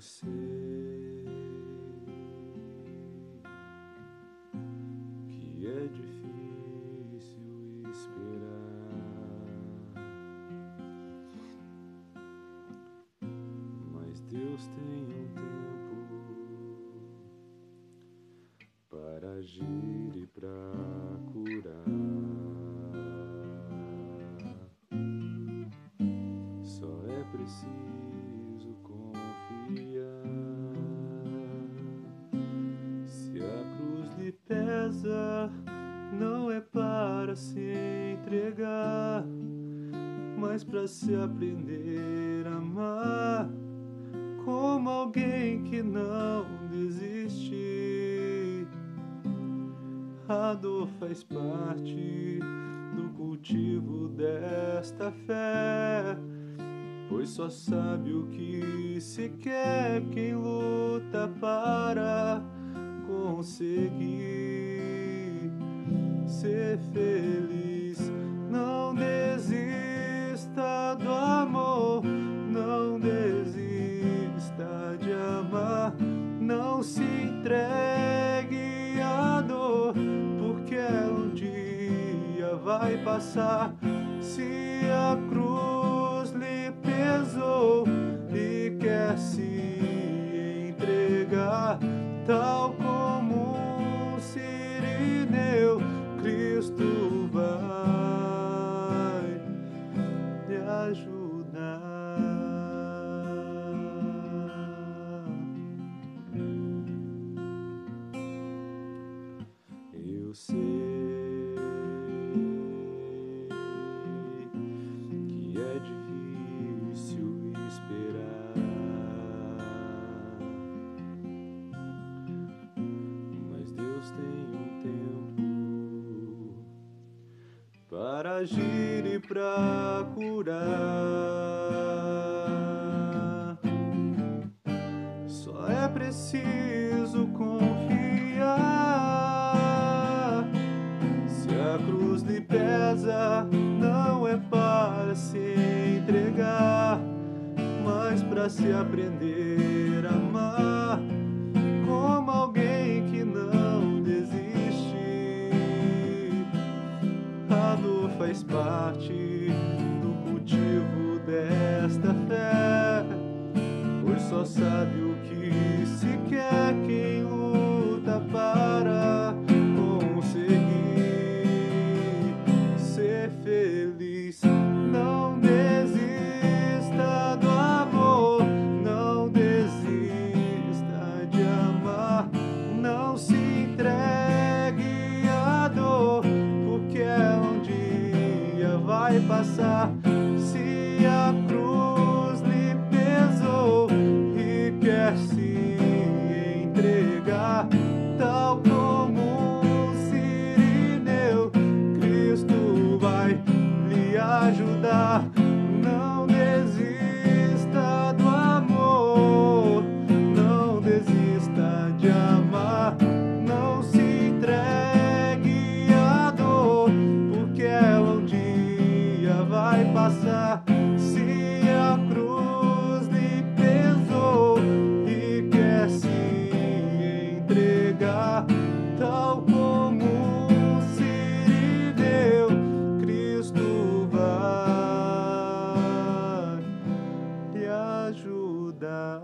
sei que é difícil esperar, mas Deus tem um tempo para agir e para curar. Só é preciso confiar. Se a cruz lhe pesa, não é para se entregar, mas para se aprender a amar como alguém que não desiste. A dor faz parte do cultivo desta fé, pois só sabe o que se quer quem luta para conseguir ser feliz. Não desista do amor, não desista de amar, não se entregue à dor, porque um dia vai passar. Se a cruz lhe pesou e quer se entregar, tal como um sirineu, Cristo vai lhe ajudar. Eu sei que é difícil esperar, mas Deus tem um tempo para agir e para curar. Só é preciso confiar. Se a cruz lhe pesa, não é para se entregar, mas para se aprender a amar como alguém que não desiste. A dor faz parte do cultivo desta fé, pois só sabe o que se quer quem luta para conseguir ser feliz. Não desista do amor, não desista de amar, não se entregue à dor, porque um dia vai passar. Se a cruz lhe pesou e quer se entregar, tal como um sirineu, Cristo vai lhe ajudar. Não desista do amor, não desista de amar, não se entregue à dor, porque um dia vai passar. Se a cruz lhe pesou e quer se entregar, tal como um sirineu, Cristo vai lhe ajudar.